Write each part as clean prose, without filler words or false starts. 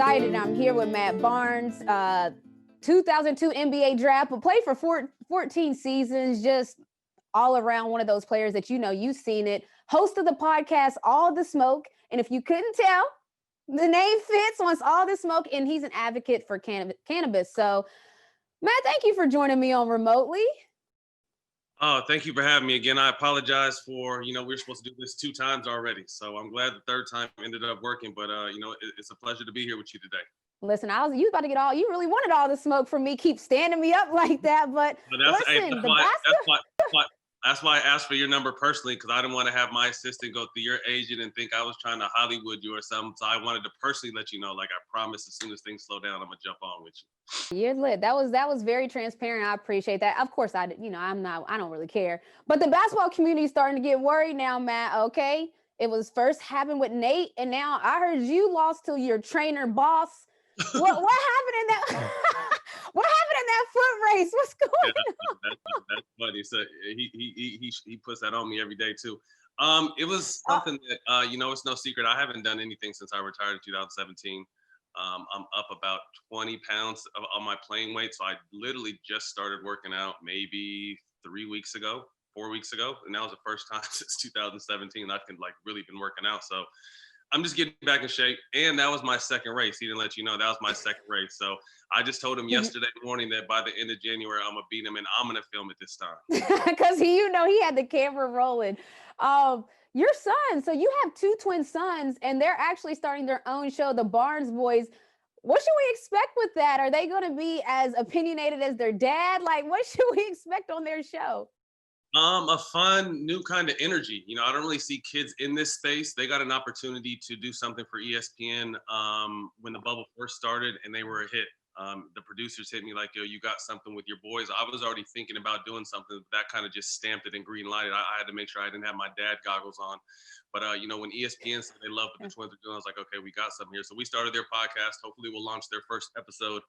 excited. I'm here with Matt Barnes, 2002 NBA draft, but played for 14 seasons, just all around one of those players that you've seen it. Host of the podcast, All the Smoke. And if you couldn't tell, the name fits, wants all the smoke, and he's an advocate for cannabis. So, Matt, thank you for joining me on remotely. Oh, thank you for having me again. I apologize for, we were supposed to do this 2 times already. So I'm glad the third time ended up working, but it's a pleasure to be here with you today. Listen, you about to get you really wanted all the smoke from me, keep standing me up like that, but that's why I asked for your number personally, because I didn't want to have my assistant go through your agent and think I was trying to Hollywood you or something. So I wanted to personally let you know, like I promised, as soon as things slow down, I'm gonna jump on with you. You're lit. That was very transparent. I appreciate that. Of course, I don't really care. But the basketball community is starting to get worried now, Matt. Okay, it was first happened with Nate, and now I heard you lost to your trainer boss. What happened in that? What happened in that foot race? What's going on? That's funny. So he puts that on me every day too. It was something that it's no secret. I haven't done anything since I retired in 2017. I'm up about 20 pounds on my playing weight. So I literally just started working out maybe 4 weeks ago. And that was the first time since 2017 I've really been working out. So I'm just getting back in shape. And that was my second race. He didn't let you know that was my second race. So I just told him yesterday morning that by the end of January, I'm going to beat him and I'm going to film it this time. Because he had the camera rolling. Your son, so you have 2 twin sons and they're actually starting their own show, the Barnes Boys. What should we expect with that? Are they going to be as opinionated as their dad? Like, what should we expect on their show? A fun new kind of energy. I don't really see kids in this space. They got an opportunity to do something for ESPN when the bubble first started, and they were a hit. The producers hit me like, yo, you got something with your boys. I was already thinking about doing something, but that kind of just stamped it and green lighted. I had to make sure I didn't have my dad goggles on. But, when ESPN said they loved what the Twins are doing, I was like, okay, we got something here. So we started their podcast. Hopefully we'll launch their first episode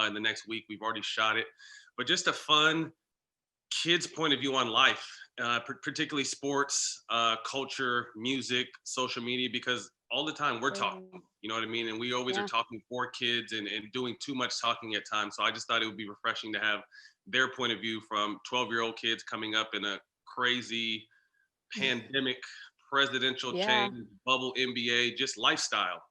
in the next week. We've already shot it. But just a fun kids' point of view on life, particularly sports, culture, music, social media, because all the time we're talking, you know what I mean? And we always are talking for kids and doing too much talking at times. So I just thought it would be refreshing to have their point of view from 12-year-old kids coming up in a crazy pandemic, presidential change, bubble NBA, just lifestyle.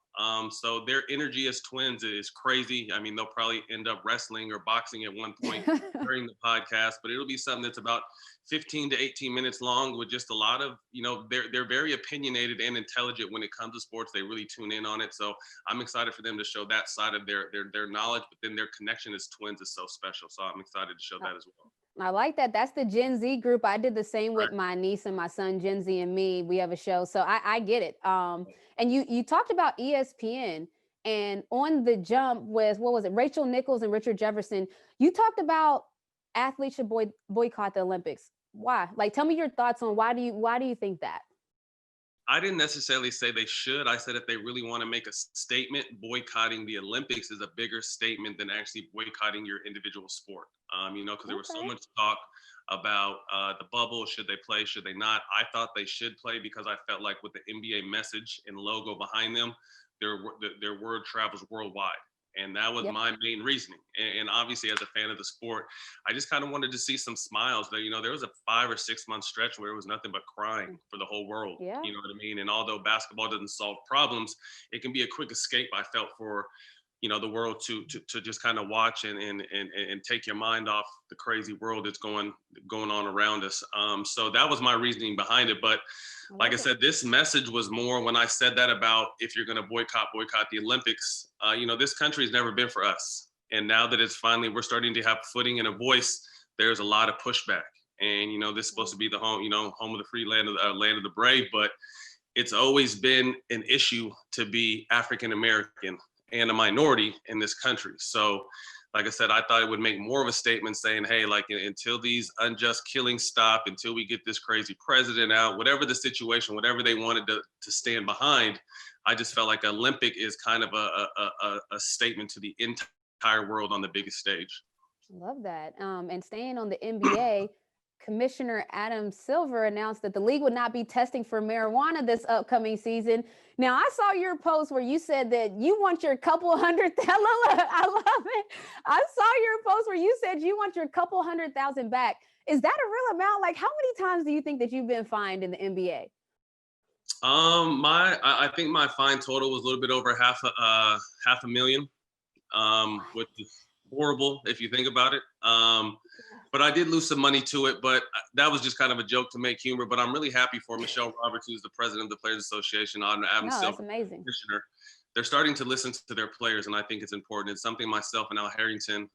So their energy as twins is crazy. I mean, they'll probably end up wrestling or boxing at one point during the podcast, but it'll be something that's about 15 to 18 minutes long with just a lot of, they're very opinionated and intelligent when it comes to sports. They really tune in on it. So I'm excited for them to show that side of their knowledge, but then their connection as twins is so special. So I'm excited to show that as well. I like that. That's the Gen Z group. I did the same with my niece and my son, Gen Z and me. We have a show. So I get it. And you talked about ESPN and on the jump with, what was it? Rachel Nichols and Richard Jefferson. You talked about Athleisure Boy boycott the Olympics. Why? Like, tell me your thoughts on why do you think that? I didn't necessarily say they should. I said if they really want to make a statement, boycotting the Olympics is a bigger statement than actually boycotting your individual sport. Because there was so much talk about the bubble. Should they play? Should they not? I thought they should play because I felt like with the NBA message and logo behind them, their word travels worldwide. And that was my main reasoning. And obviously, as a fan of the sport, I just kind of wanted to see some smiles. There was a 5 or 6 month stretch where it was nothing but crying for the whole world. Yeah. You know what I mean? And although basketball doesn't solve problems, it can be a quick escape, I felt, for the world to just kind of watch and take your mind off the crazy world that's going on around us. So that was my reasoning behind it. But like I said, this message was more when I said that about if you're going to boycott the Olympics. This country has never been for us. And now that it's finally, we're starting to have footing and a voice, there's a lot of pushback. And, this is supposed to be the home, home of the free, land of the brave. But it's always been an issue to be African-American and a minority in this country. So like I said, I thought it would make more of a statement saying, hey, like until these unjust killings stop, until we get this crazy president out, whatever the situation, whatever they wanted to stand behind, I just felt like Olympic is kind of a statement to the entire world on the biggest stage. Love that. And staying on the NBA, Commissioner Adam Silver announced that the league would not be testing for marijuana this upcoming season. Now, I saw your post where you said that you want your couple hundred. I love it. I saw your post where you said you want your couple 100,000 back. Is that a real amount? Like, how many times do you think that you've been fined in the NBA? I think my fine total was a little bit over half a million, which is horrible if you think about it. But I did lose some money to it, but that was just kind of a joke to make humor. But I'm really happy for Michelle Roberts, who's the president of the Players Association, on Adam No, that's Silver, amazing. commissioner. They're starting to listen to their players, and I think it's important. It's something myself and Al Harrington,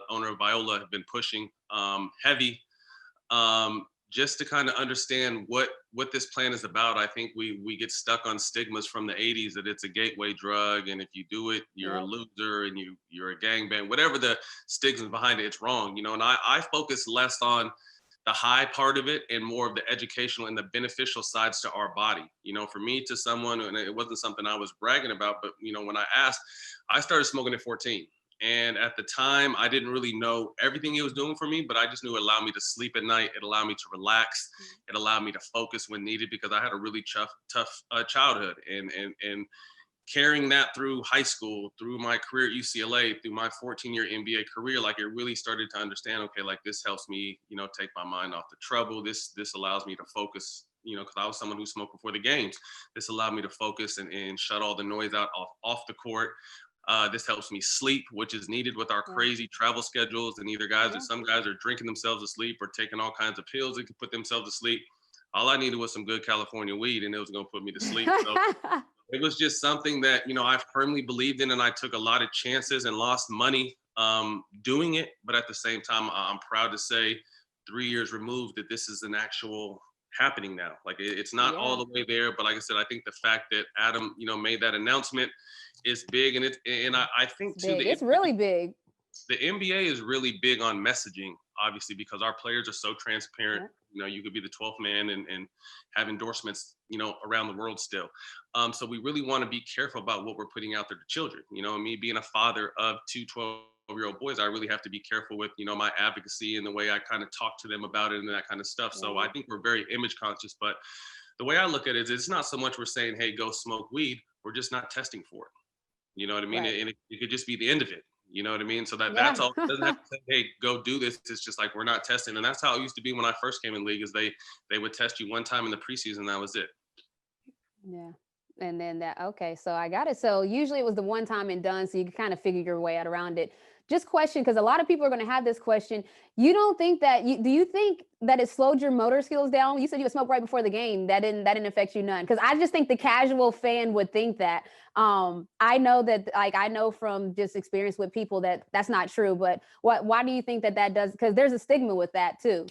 owner of Viola, have been pushing heavy, just to kind of understand what this plan is about. I think we get stuck on stigmas from the 80s that it's a gateway drug, and if you do it, you're a loser, and you're a gangbang. Whatever the stigmas behind it, it's wrong, you know. And I focus less on the high part of it and more of the educational and the beneficial sides to our body. You know, for me, to someone, and it wasn't something I was bragging about, but you know, when I asked, I started smoking at 14. And at the time, I didn't really know everything it was doing for me, but I just knew it allowed me to sleep at night. It allowed me to relax. It allowed me to focus when needed, because I had a really tough childhood. And carrying that through high school, through my career at UCLA, through my 14-year NBA career, like, it really started to understand, okay, like, this helps me, you know, take my mind off the trouble. This allows me to focus, you know, because I was someone who smoked before the games. This allowed me to focus and shut all the noise out off the court. This helps me sleep, which is needed with our crazy travel schedules. And either guys or some guys are drinking themselves to sleep or taking all kinds of pills that can put themselves to sleep. All I needed was some good California weed, and it was going to put me to sleep. So it was just something that, you know, I firmly believed in, and I took a lot of chances and lost money doing it. But at the same time, I'm proud to say, 3 years removed, that this is an actual happening now. Like, it's not all the way there, but like I said, I think the fact that Adam, you know, made that announcement is big. And I think too, It's really big. The NBA is really big on messaging, obviously, because our players are so transparent. You know, you could be the 12th man and have endorsements, you know, around the world still. So we really want to be careful about what we're putting out there to children. You know, me being a father of two 12-year-old boys, I really have to be careful with, you know, my advocacy and the way I kind of talk to them about it and that kind of stuff. So I think we're very image conscious, but the way I look at it is, it's not so much we're saying, hey, go smoke weed. We're just not testing for it. You know what I mean? And it could just be the end of it. You know what I mean? So that's all. It doesn't have to say, hey, go do this. It's just like, we're not testing. And that's how it used to be when I first came in league, is they would test you one time in the preseason. That was it. Yeah. And then so I got it. So usually it was the one time and done. So you can kind of figure your way out around it. Just question, because a lot of people are going to have this question. You don't think that do you think that it slowed your motor skills down? You said you would smoke right before the game. That didn't affect you none. Because I just think the casual fan would think that. I know that, like, I know from just experience with people that that's not true. But why do you think that does? Because there's a stigma with that too.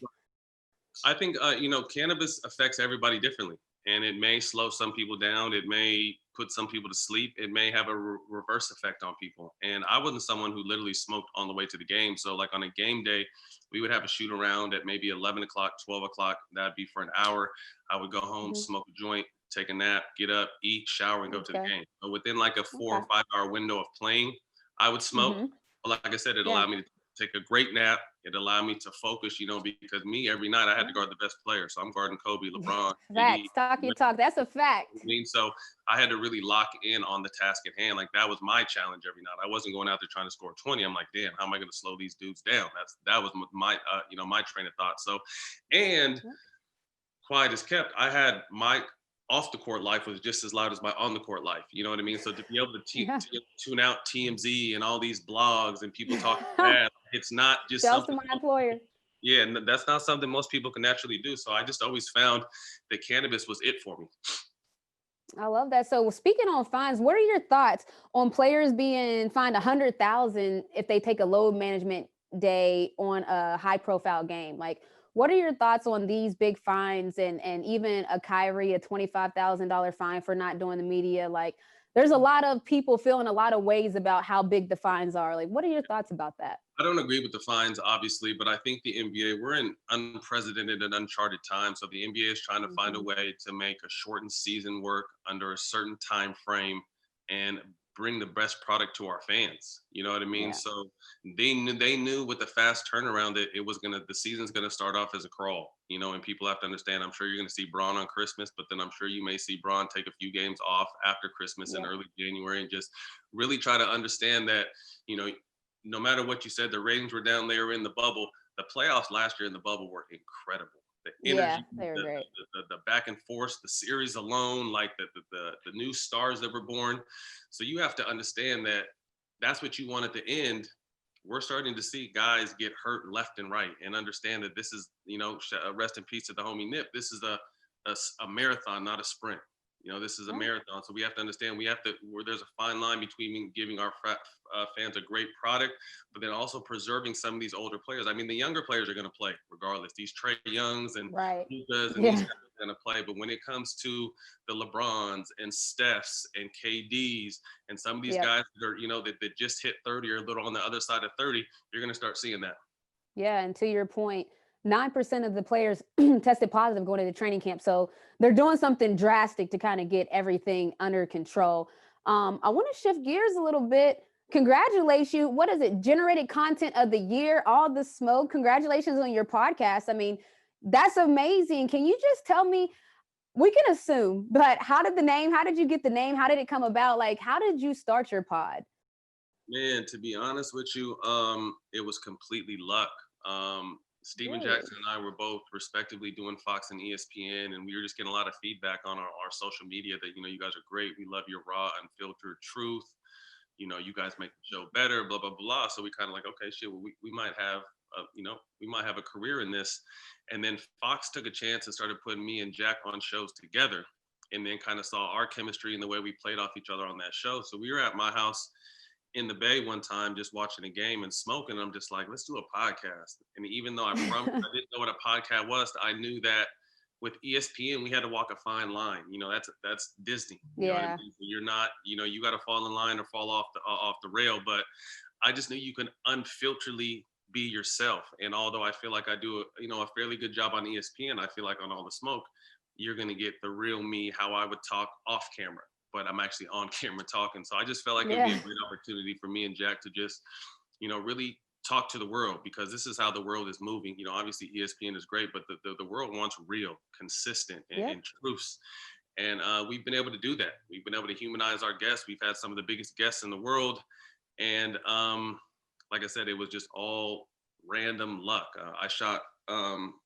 I think, you know, cannabis affects everybody differently, and it may slow some people down. It may put some people to sleep. It may have a reverse effect on people. And I wasn't someone who literally smoked on the way to the game. So like, on a game day, we would have a shoot around at maybe 11 o'clock, 12 o'clock. That'd be for an hour. I would go home, smoke a joint, take a nap, get up, eat, shower, and go to the game. So within like a 4 or 5 hour window of playing, I would smoke. But like I said, it allowed me to take a great nap. It allowed me to focus, you know, because me, every night I had to guard the best player. So I'm guarding Kobe, LeBron. Facts. Talk your talk. That's a fact. I mean, so I had to really lock in on the task at hand. Like, that was my challenge every night. I wasn't going out there trying to score 20. I'm like, damn, how am I going to slow these dudes down? That was my you know, my train of thought. So, and quiet as kept, I had my off the court life was just as loud as my on the court life. You know what I mean? So to be able to tune out TMZ and all these blogs and people talking bad, it's not just something. My employer. Yeah, and that's not something most people can naturally do. So I just always found that cannabis was it for me. I love that. So speaking on fines, what are your thoughts on players being fined 100,000 if they take a load management day on a high profile game? Like, what are your thoughts on these big fines and even a Kyrie, a $25,000 fine for not doing the media? Like, there's a lot of people feeling a lot of ways about how big the fines are. Like, what are your thoughts about that? I don't agree with the fines, obviously, but I think the NBA, we're in unprecedented and uncharted times. So the NBA is trying to find a way to make a shortened season work under a certain time frame and bring the best product to our fans. You know what I mean? Yeah. So they knew with the fast turnaround that the season's gonna start off as a crawl, you know, and people have to understand, I'm sure you're gonna see Braun on Christmas, but then I'm sure you may see Braun take a few games off after Christmas in Yeah. early January, and just really try to understand that, you know, no matter what you said, the ratings were down, they were in the bubble. The playoffs last year in the bubble were incredible. The Yeah, energy, they were great. the back and forth, the series alone, like the new stars that were born. So you have to understand that that's what you want at the end. We're starting to see guys get hurt left and right, and understand that this is, you know, rest in peace to the homie Nip. This is a marathon, not a sprint. You know, this is a Right. marathon. So we have to understand, where there's a fine line between giving our fans a great product, but then also preserving some of these older players. I mean, the younger players are going to play regardless. These Trey Youngs and Right. Lukas and these Yeah. guys are going to play. But when it comes to the LeBrons and Stephs and KDs and some of these Yep. guys that are, you know, that just hit 30 or a little on the other side of 30, you're going to start seeing that. Yeah, and to your point, 9% of the players tested positive going into training camp. So they're doing something drastic to kind of get everything under control. I want to shift gears a little bit. Congratulate you. What is it? Generated content of the year, all the smoke. Congratulations on your podcast. I mean, that's amazing. Can you just tell me? We can assume, but how did you get the name? How did it come about? Like, how did you start your pod? Man, to be honest with you, it was completely luck. Steven Really? Jackson and I were both respectively doing Fox and ESPN, and we were just getting a lot of feedback on our social media that, you know, you guys are great. We love your raw, unfiltered truth. You know, you guys make the show better, blah, blah, blah. So we kind of like, okay, shit, well, we might have, we might have a career in this. And then Fox took a chance and started putting me and Jack on shows together, and then kind of saw our chemistry and the way we played off each other on that show. So we were at my house in the Bay one time just watching a game and smoking. I'm just like, let's do a podcast. And even though I promised I didn't know what a podcast was, I knew that with ESPN we had to walk a fine line. You know, that's Disney. You know what I Yeah. mean? So you're not, you know, you got to fall in line or fall off the rail. But I just knew you can unfilteredly be yourself. And although I feel like I do a fairly good job on ESPN, I feel like on All the Smoke, you're gonna get the real me, how I would talk off camera, but I'm actually on camera talking. So I just felt like it would be Yeah. a great opportunity for me and Jack to just, you know, really talk to the world, because this is how the world is moving. You know, obviously ESPN is great, but the world wants real, consistent, Yep. and truths. And we've been able to do that. We've been able to humanize our guests. We've had some of the biggest guests in the world. And like I said, it was just all random luck. I shot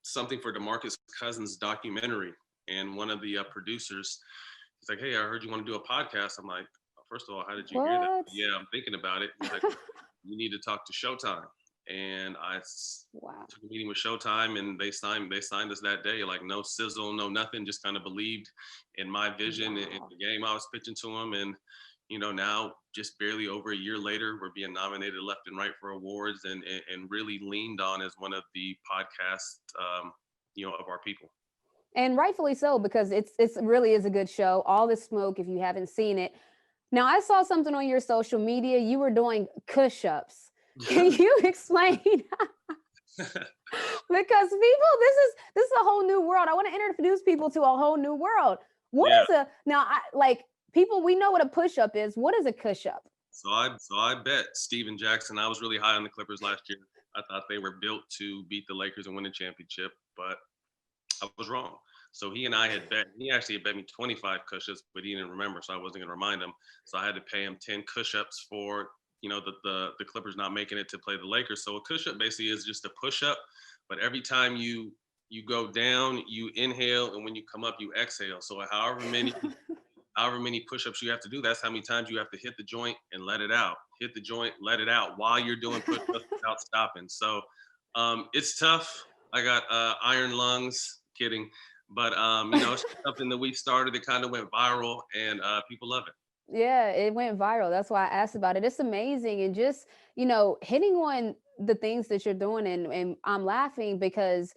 something for DeMarcus Cousins' documentary, and one of the producers, he's like, "Hey, I heard you want to do a podcast." I'm like, "First of all, how did you hear that?" What? Yeah, I'm thinking about it. He's like, "You need to talk to Showtime." And Wow. took a meeting with Showtime, and they signed us that day. Like, no sizzle, no nothing, just kind of believed in my vision and Wow. the game I was pitching to them. And you know, now just barely over a year later, we're being nominated left and right for awards, and really leaned on as one of the podcasts, of our people. And rightfully so, because it's really is a good show. All the smoke, if you haven't seen it. Now, I saw something on your social media. You were doing push-ups. Can you explain? Because people, this is a whole new world. I want to introduce people to a whole new world. What Yeah. is a now? I like people. We know what a push-up is. What is a push-up? So I bet Steven Jackson. I was really high on the Clippers last year. I thought they were built to beat the Lakers and win a championship, but I was wrong. So he and I had bet. He actually had bet me 25 push-ups, but he didn't remember, so I wasn't going to remind him. So I had to pay him 10 push-ups for, you know, the Clippers not making it to play the Lakers. So a push-up basically is just a push-up, but every time you go down, you inhale, and when you come up, you exhale. So however many push-ups you have to do, that's how many times you have to hit the joint and let it out. Hit the joint, let it out while you're doing push-ups without stopping. So it's tough. I got iron lungs. Kidding. But it's something that we started. It kind of went viral, and people love it. Yeah, it went viral. That's why I asked about it. It's amazing. And just, hitting on the things that you're doing. And I'm laughing because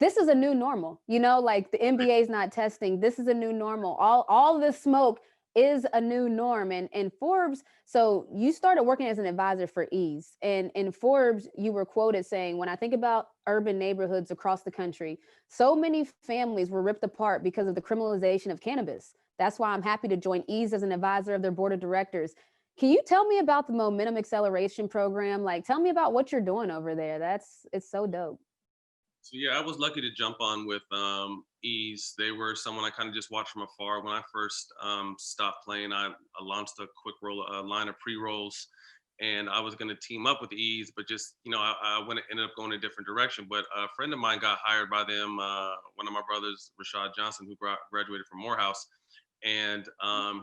this is a new normal, like the NBA is not testing. This is a new normal. All this smoke is a new norm. And Forbes, so you started working as an advisor for Ease. And in Forbes, you were quoted saying, when I think about urban neighborhoods across the country, so many families were ripped apart because of the criminalization of cannabis. That's why I'm happy to join Ease as an advisor of their board of directors. Can you tell me about the Momentum Acceleration Program? Like, tell me about what you're doing over there. It's so dope. So yeah, I was lucky to jump on with Ease. They were someone I kind of just watched from afar. When I first stopped playing, I launched a quick roll, a line of pre-rolls, and I was going to team up with Ease, but just I went ended up going a different direction. But a friend of mine got hired by them. One of my brothers, Rashad Johnson, who graduated from Morehouse. And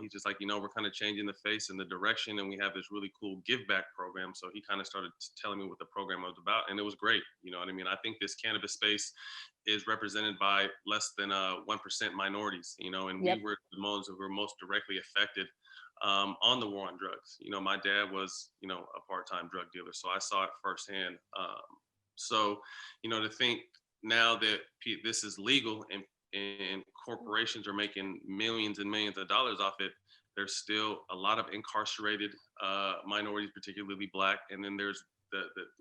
he's just like, we're kind of changing the face and the direction, and we have this really cool give back program. So he kind of started telling me what the program was about, and it was great. You know what I mean? I think this cannabis space is represented by less than 1% minorities. And Yep. we were the ones that were most directly affected on the war on drugs. My dad was, a part-time drug dealer, so I saw it firsthand. So, to think now that this is legal and corporations are making millions and millions of dollars off it, there's still a lot of incarcerated minorities, particularly Black, and then there's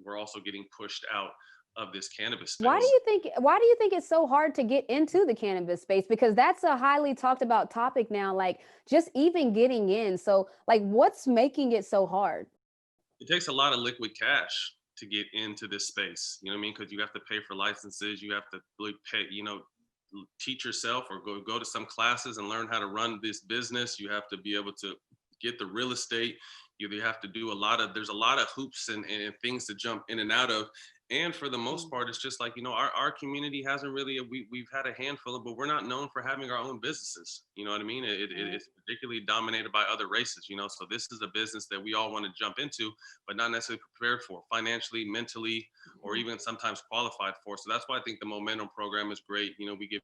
we're also getting pushed out of this cannabis Why do space. you think it's so hard to get into the cannabis space? Because that's a highly talked about topic now, like just even getting in. So like what's making it so hard? It takes a lot of liquid cash to get into this space. You know what I mean? Because you have to pay for licenses, you have to really pay, teach yourself or go to some classes and learn how to run this business. You have to be able to get the real estate. You have to do there's a lot of hoops and things to jump in and out of. And for the most part, it's just like, our community hasn't really, we've had a handful of, but we're not known for having our own businesses. You know what I mean? It's particularly dominated by other races, so this is a business that we all want to jump into, but not necessarily prepared for financially, mentally, or even sometimes qualified for. So that's why I think the Momentum program is great. We give,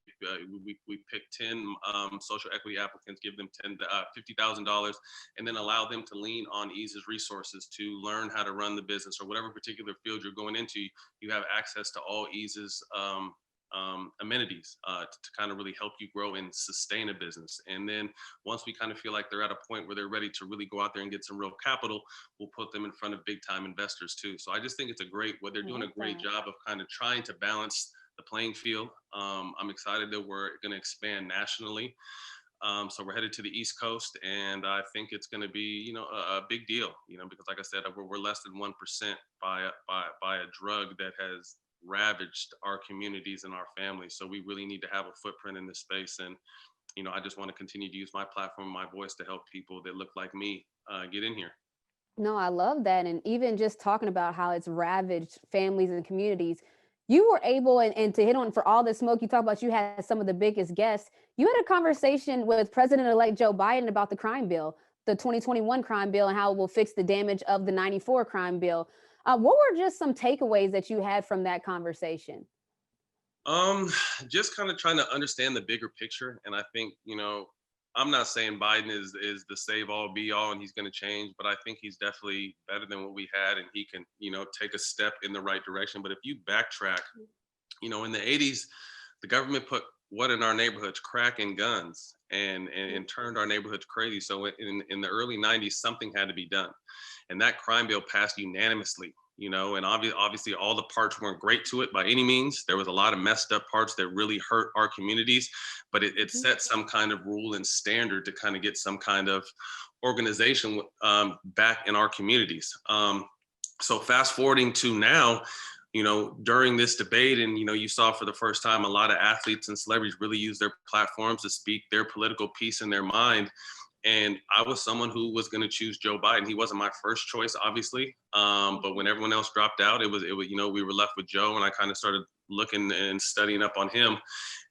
we pick 10 social equity applicants, give them $50,000, and then allow them to lean on Ease's resources to learn how to run the business or whatever particular field you're going into. You have access to all Ease's amenities to kind of really help you grow and sustain a business. And then once we kind of feel like they're at a point where they're ready to really go out there and get some real capital, we'll put them in front of big time investors too. So I just think they're doing a great job of kind of trying to balance the playing field. I'm excited that we're going to expand nationally. So we're headed to the East Coast, and I think it's going to be, a big deal, because like I said, we're less than 1% by a drug that has ravaged our communities and our families. So we really need to have a footprint in this space. And, I just want to continue to use my platform, my voice to help people that look like me get in here. No, I love that. And even just talking about how it's ravaged families and communities, you were able and to hit on for all the smoke you talk about, you had some of the biggest guests. You had a conversation with President-elect Joe Biden about the crime bill, the 2021 crime bill, and how it will fix the damage of the 94 crime bill. What were just some takeaways that you had from that conversation? Um, just kind of trying to understand the bigger picture. And I think, I'm not saying Biden is the save all be all and he's going to change, but I think he's definitely better than what we had, and he can, take a step in the right direction. But if you backtrack, in the 80s, the government put what in our neighborhoods, crack and guns, and turned our neighborhoods crazy. So in the early 90s, something had to be done. And that crime bill passed unanimously, and obviously all the parts weren't great to it by any means. There was a lot of messed up parts that really hurt our communities, but it set some kind of rule and standard to kind of get some kind of organization back in our communities. So fast forwarding to now, during this debate, and, you saw for the first time a lot of athletes and celebrities really use their platforms to speak their political piece in their mind. And I was someone who was going to choose Joe Biden. He wasn't my first choice, obviously. But when everyone else dropped out, it was, we were left with Joe, and I kind of started looking and studying up on him.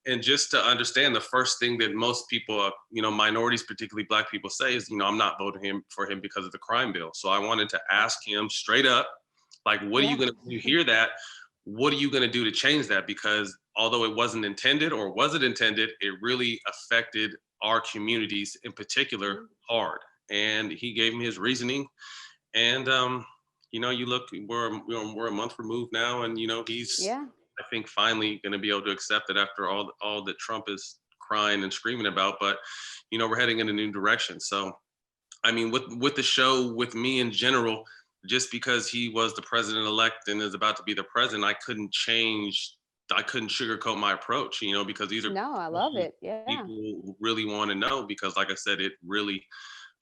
And just to understand, the first thing that most people, minorities, particularly Black people, say is, I'm not voting for him because of the crime bill. So I wanted to ask him straight up, like, what are you going to, when you hear that, what are you going to do to change that? Because although it wasn't intended, or was it intended, it really affected our communities in particular hard. And he gave me his reasoning. And, you look, we're a month removed now, and, he's, I think, finally going to be able to accept it after all that Trump is crying and screaming about. But, we're heading in a new direction. So, I mean, with the show, with me in general, just because he was the president-elect and is about to be the president, I couldn't sugarcoat my approach, because these are No, I love it. Yeah. people really want to know, because like I said, it really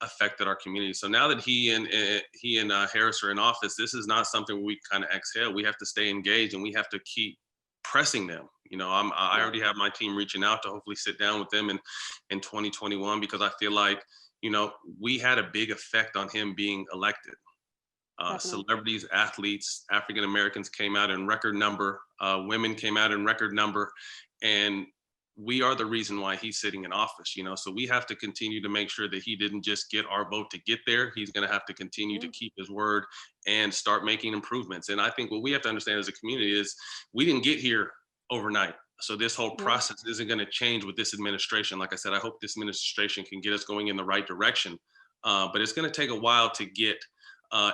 affected our community. So now that he and Harris are in office, this is not something where we kind of exhale. We have to stay engaged, and we have to keep pressing them. I already have my team reaching out to hopefully sit down with them in 2021, because I feel like, we had a big effect on him being elected. Celebrities, athletes, African Americans came out in record number. Women came out in record number, and we are the reason why he's sitting in office. So we have to continue to make sure that he didn't just get our vote to get there. He's going to have to continue to keep his word and start making improvements. And I think what we have to understand as a community is we didn't get here overnight. So this whole process isn't going to change with this administration. Like I said, I hope this administration can get us going in the right direction. But it's going to take a while to get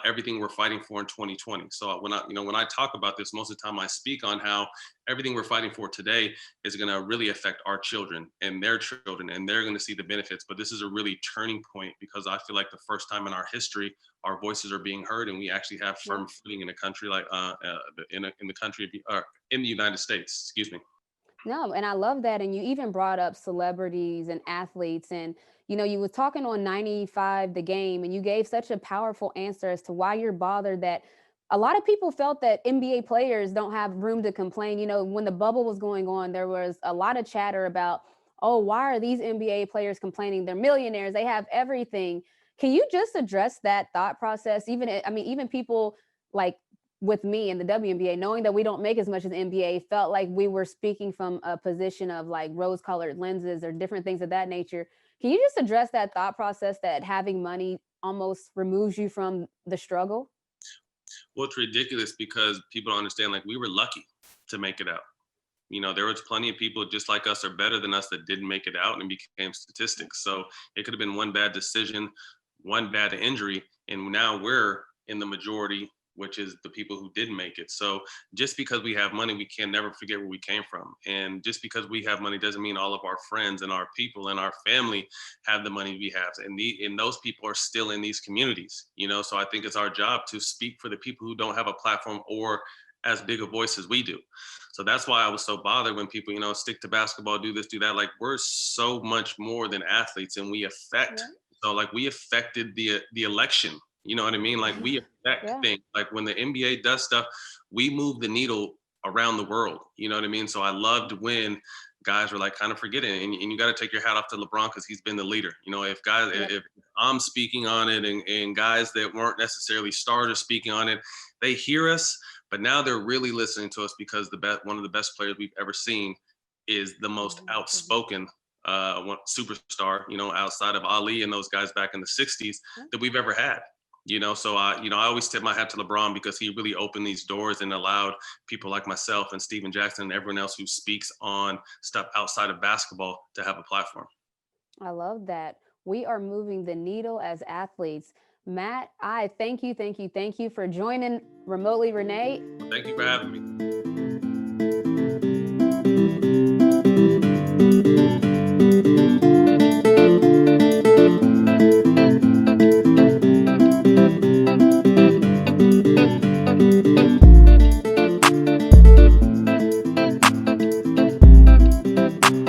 everything we're fighting for in 2020. So when I talk about this, most of the time I speak on how everything we're fighting for today is going to really affect our children and their children, and they're going to see the benefits. But this is a really turning point, because I feel like the first time in our history, our voices are being heard, and we actually have firm footing in a country like in the United States. Excuse me. No, and I love that. And you even brought up celebrities and athletes, and you were talking on 95 The Game, and you gave such a powerful answer as to why you're bothered that a lot of people felt that NBA players don't have room to complain. When the bubble was going on, there was a lot of chatter about, oh, why are these NBA players complaining? They're millionaires, they have everything. Can you just address that thought process? Even people like with me in the WNBA, knowing that we don't make as much as the NBA, felt like we were speaking from a position of like rose-colored lenses or different things of that nature. Can you just address that thought process that having money almost removes you from the struggle? Well, it's ridiculous, because people don't understand, like, we were lucky to make it out. There was plenty of people just like us or better than us that didn't make it out and became statistics. So it could have been one bad decision, one bad injury, and now we're in the majority, which is the people who didn't make it. So just because we have money, we can never forget where we came from. And just because we have money doesn't mean all of our friends and our people and our family have the money we have. And those people are still in these communities, so I think it's our job to speak for the people who don't have a platform or as big a voice as we do. So that's why I was so bothered when people, stick to basketball, do this, do that. Like, we're so much more than athletes, and we affect. So like, we affected the election. You know what I mean? Like, we affect things. Like, when the NBA does stuff, we move the needle around the world. You know what I mean? So I loved when guys were like kind of forgetting, and you got to take your hat off to LeBron, because he's been the leader. If I'm speaking on it, and guys that weren't necessarily stars are speaking on it, they hear us, but now they're really listening to us, because one of the best players we've ever seen is the most outspoken superstar, outside of Ali and those guys back in the 60s that we've ever had. So I always tip my hat to LeBron, because he really opened these doors and allowed people like myself and Steven Jackson and everyone else who speaks on stuff outside of basketball to have a platform. I love that. We are moving the needle as athletes. Matt, I thank you for joining remotely, Renee. Thank you for having me.